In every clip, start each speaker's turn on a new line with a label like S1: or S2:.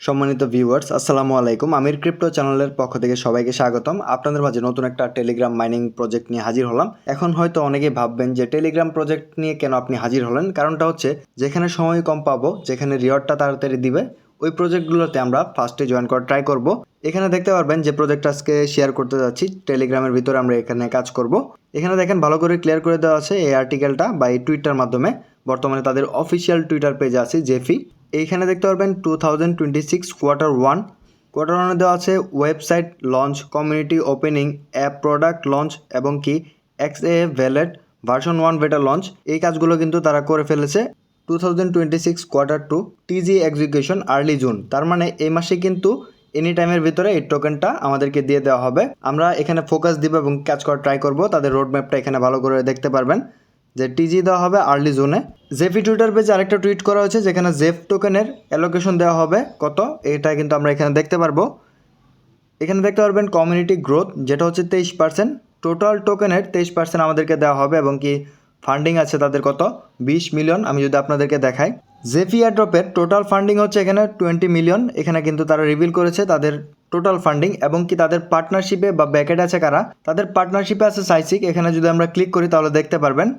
S1: সম্মানিত ভিউয়ার্স, আসসালামু আলাইকুম। আমির ক্রিপ্টো চ্যানেলের পক্ষ থেকে সবাইকে স্বাগতম। আপনাদের মাঝে নতুন একটা টেলিগ্রাম মাইনিং প্রজেক্ট নিয়ে হাজির হলাম। এখন হয়তো অনেকেই ভাববেন যে টেলিগ্রাম প্রজেক্ট নিয়ে কেন আপনি হাজির হলেন। কারণটা হচ্ছে যেখানে সময় কম পাবো, যেখানে রিওয়ার্ডটা তাড়াতাড়ি দিবে, ওই প্রজেক্টগুলোতে আমরা ফার্স্টে জয়েন করার ট্রাই করব। এখানে দেখতে পারবেন যে প্রজেক্ট আজকে শেয়ার করতে যাচ্ছি টেলিগ্রামের ভিতরে আমরা এখানে কাজ করব। এখানে দেখেন ভালো করে ক্লিয়ার করে দেওয়া আছে এই আর্টিকেলটা বা এই টুইটার মাধ্যমে। বর্তমানে তাদের অফিসিয়াল টুইটার পেজে আছে জেফি। এইখানে দেখতে পারবেন 2026 কোয়ার্টার 1 দেওয়া আছে website launch, community opening, app product launch এবং কি XA ভ্যালেট ভার্সন 1 বেটা লঞ্চ। এই কাজগুলো কিন্তু তারা করে ফেলেছে 2026 কোয়ার্টার 2 টিজি এক্সিকিউশন আর্লি জুন। তার মানে এই মাসে কিন্তু এনি টাইমের ভিতরে এই টোকেনটা আমাদেরকে দিয়ে দেওয়া হবে। আমরা এখানে ফোকাস দিব এবং কাজ করার ট্রাই করব। তাদের রোড ম্যাপটা এখানে ভালো করে দেখতে পারবেন যে টিজি দেওয়া হবে আর্লি জুনে। জেফি টুইটার পেজে আরেকটা টুইট করা হয়েছে যেখানে জেফ টোকেনের অ্যালোকেশন দেওয়া হবে কত, এটা কিন্তু আমরা এখানে দেখতে পারবো। এখানে দেখতে পারবেন কমিউনিটি গ্রোথ যেটা হচ্ছে 23%, টোটাল টোকেনের 23% আমাদেরকে দেওয়া হবে এবং কি ফান্ডিং আছে তাদের কত 20 মিলিয়ন। আমি যদি আপনাদেরকে দেখাই, জেফি এয়ারড্রপের টোটাল ফান্ডিং হচ্ছে এখানে 20 মিলিয়ন। এখানে কিন্তু তারা রিভিল করেছে তাদের টোটাল ফান্ডিং এবং কি তাদের পার্টনারশিপে বা ব্যাকেট আছে কারা, তাদের পার্টনারশিপে আছে সাইসিক। এখানে যদি আমরা ক্লিক করি তাহলে দেখতে পারবেন।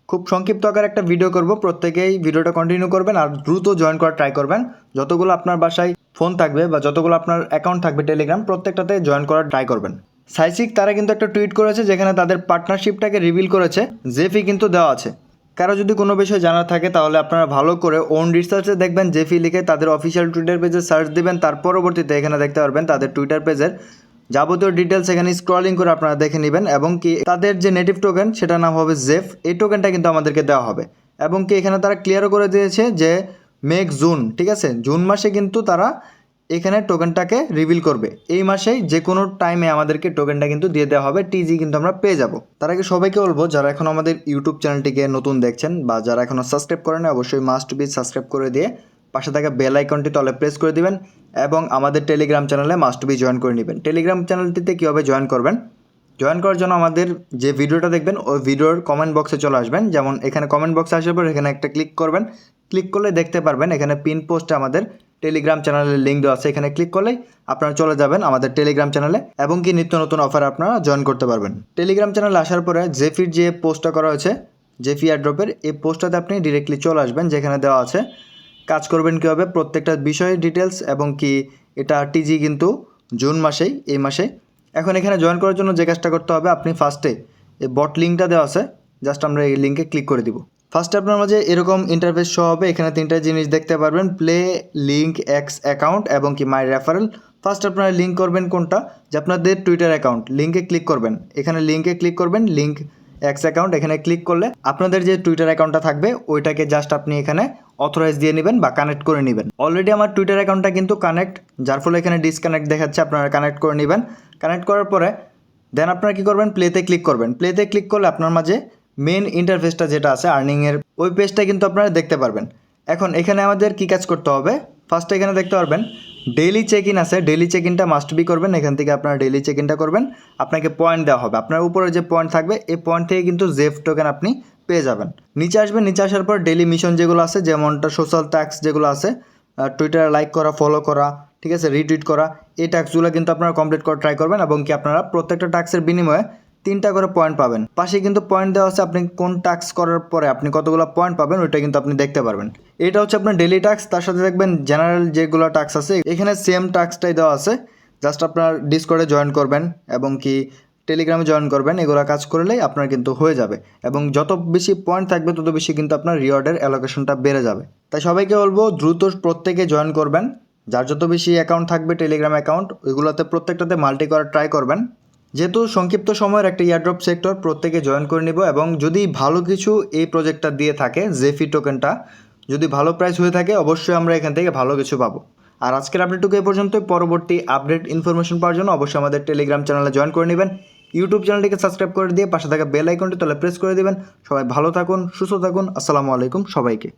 S1: খুব সংক্ষিপ্ত আকারে একটা ভিডিও করব, প্রত্যেকেই ভিডিওটা কন্টিনিউ করবেন আর দ্রুত জয়েন করার ট্রাই করবেন। যতগুলো আপনার বাসায় ফোন থাকবে বা যতগুলো আপনার অ্যাকাউন্ট থাকবে টেলিগ্রাম, প্রত্যেকটাতে জয়েন করার ট্রাই করবেন। সাইসিক তারা কিন্তু একটা টুইট করেছে যেখানে তাদের পার্টনারশিপটাকে রিভিল করেছে, জেফি কিন্তু দেওয়া আছে। কারো যদি কোনো বিষয় জানার থাকে তাহলে আপনারা ভালো করে ওন রিসার্চে দেখবেন, জেফি লিখে তাদের অফিসিয়াল টুইটার পেজে সার্চ দিবেন। তার পরবর্তীতে এখানে দেখতে পারবেন তাদের টুইটার পেজের যাবতীয় ডিটেলস এখানে স্ক্রলিং করে আপনারা দেখে নেবেন এবং কি তাদের যে নেটিভ টোকেন সেটার নাম হবে জেফ। এই টোকেনটা কিন্তু আমাদেরকে দেওয়া হবে এবং কি এখানে তারা ক্লিয়ারও করে দিয়েছে যে মেক জুন, ঠিক আছে, জুন মাসে কিন্তু তারা এখানে টোকেনটাকে রিভিল করবে। এই মাসেই যে কোনো টাইমে আমাদেরকে টোকেনটা কিন্তু দিয়ে দেওয়া হবে, টিজি কিন্তু আমরা পেয়ে যাব। তার আগে সবাইকে বলবো যারা এখন আমাদের ইউটিউব চ্যানেলটিকে নতুন দেখছেন বা যারা এখনও সাবস্ক্রাইব করেন অবশ্যই মাস্ট বি সাবস্ক্রাইব করে দিয়ে পাশে থাকা বেল আইকনটি তলে প্রেস করে দিবেন এবং আমাদের টেলিগ্রাম চ্যানেলে মাস্ট বি জয়েন করে নেবেন। টেলিগ্রাম চ্যানেলটিতে কীভাবে জয়েন করবেন, জয়েন করার জন্য আমাদের যে ভিডিওটা দেখবেন ওই ভিডিওর কমেন্ট বক্সে চলে আসবেন। যেমন এখানে কমেন্ট বক্সে আসার পর এখানে একটা ক্লিক করবেন, ক্লিক করলে দেখতে পারবেন এখানে পিন পোস্টে আমাদের টেলিগ্রাম চ্যানেলের লিঙ্ক দেওয়া আছে। এখানে ক্লিক করলেই আপনারা চলে যাবেন আমাদের টেলিগ্রাম চ্যানেলে এবং কি নিত্য নতুন অফার আপনারা জয়েন করতে পারবেন। টেলিগ্রাম চ্যানেলে আসার পরে জেফির যে পোস্টটা করা হয়েছে জেফি এয়ারড্রপের, এই পোস্টটাতে আপনি ডিরেক্টলি চলে আসবেন যেখানে দেওয়া আছে কাজ করবেন কীভাবে, প্রত্যেকটা বিষয়ের ডিটেলস এবং কি এটা টিজি কিন্তু জুন মাসেই, এই মাসে। এখন এখানে জয়েন করার জন্য যে কাজটা করতে হবে, আপনি ফার্স্টে এই বট লিঙ্কটা দেওয়া আছে, জাস্ট আমরা এই লিঙ্কে ক্লিক করে দিব। ফার্স্টে আপনার মাঝে এরকম ইন্টারফেস শো হবে। এখানে তিনটা জিনিস দেখতে পারবেন, প্লে, লিঙ্ক, এক্স অ্যাকাউন্ট এবং কি মাই রেফারেল। ফার্স্ট আপনারা লিঙ্ক করবেন কোনটা, যে আপনাদের টুইটার অ্যাকাউন্ট, লিঙ্কে ক্লিক করবেন। এখানে লিঙ্কে ক্লিক করবেন, লিঙ্ক এক্স অ্যাকাউন্ট। এখানে ক্লিক করলে আপনাদের যে টুইটার অ্যাকাউন্টটা থাকবে ওইটাকে জাস্ট আপনি এখানে অথরাইজ দিয়ে নেবেন বা কানেক্ট করে নেবেন। অলরেডি আমার টুইটার অ্যাকাউন্টটা কিন্তু কানেক্ট, যার ফলে এখানে ডিসকানেক্ট দেখাচ্ছে, আপনারা কানেক্ট করে নেবেন। কানেক্ট করার পরে দেন আপনারা কী করবেন, প্লেতে ক্লিক করবেন। প্লেতে ক্লিক করলে আপনার মাঝে মেন ইন্টারফেসটা যেটা আছে আর্নিংয়ের, ওই পেজটা কিন্তু আপনারা দেখতে পারবেন। এখন এখানে আমাদের কী কাজ করতে হবে, ফার্স্টে এখানে দেখতে পারবেন ডেইলি চেক ইন আছে, ডেইলি চেক ইনটা মাস্ট বি করবেন। এখান থেকে আপনারা ডেইলি চেক ইনটা করবেন, আপনাকে পয়েন্ট দেওয়া হবে। আপনার উপরে যে পয়েন্ট থাকবে এই পয়েন্ট থেকে কিন্তু জেফ টোকেন আপনি পেয়ে যাবেন। নিচে আসবেন, নিচে আসার পর ডেইলি মিশন যেগুলো আছে, যেমনটা সোশ্যাল ট্যাক্স যেগুলো আছে, টুইটারে লাইক করা, ফলো করা, ঠিক আছে, রিটুইট করা, এই ট্যাক্সগুলো কিন্তু আপনারা কমপ্লিট করা ট্রাই করবেন এবং কি আপনারা প্রত্যেকটা ট্যাক্সের বিনিময়ে 3টা করে পয়েন্ট পাবেন। পাশে কিন্তু পয়েন্ট দেওয়া আছে, আপনি কোন টাস্ক করার পরে আপনি কতগুলো পয়েন্ট পাবেন ওইটা কিন্তু আপনি দেখতে পারবেন। এটা হচ্ছে আপনার ডেইলি টাস্ক। তার সাথে দেখবেন জেনারেল যেগুলো টাস্ক আছে এখানে সেম টাস্কটাই দেওয়া আছে, জাস্ট আপনার ডিসকর্ডে জয়েন করবেন এবং কি টেলিগ্রামে জয়েন করবেন। এগুলো কাজ করলেই আপনার কিন্তু হয়ে যাবে এবং যত বেশি পয়েন্ট থাকবে তত বেশি কিন্তু আপনার রিওয়ার্ডের অ্যালোকেশনটা বেড়ে যাবে। তাই সবাইকে বলবো দ্রুত প্রত্যেকে জয়েন করবেন। যার যত বেশি অ্যাকাউন্ট থাকবে টেলিগ্রাম অ্যাকাউন্ট, ওইগুলোতে প্রত্যেকটাতে মাল্টি করার ট্রাই করবেন। যেহেতু সংক্ষিপ্ত সময়ের একটা ইয়ারড্রপ সেক্টর, প্রত্যেকে জয়েন করে নিব এবং যদি ভালো কিছু এই প্রজেক্টটা দিয়ে থাকে, জেফি টোকেনটা যদি ভালো প্রাইস হয়ে থাকে অবশ্যই আমরা এখান থেকে ভালো কিছু পাবো। আর আজকের আপডেটটুকু এই পর্যন্ত। পরবর্তী আপডেট ইনফরমেশন পাওয়ার জন্য অবশ্যই আমাদের টেলিগ্রাম চ্যানেলে জয়েন করে নেবেন। ইউটিউব চ্যানেলটিকে সাবস্ক্রাইব করে দিয়ে পাশে থাকা বেল আইকনটি তলে প্রেস করে দেবেন। সবাই ভালো থাকুন, সুস্থ থাকুন। আসসালামু আলাইকুম সবাইকে।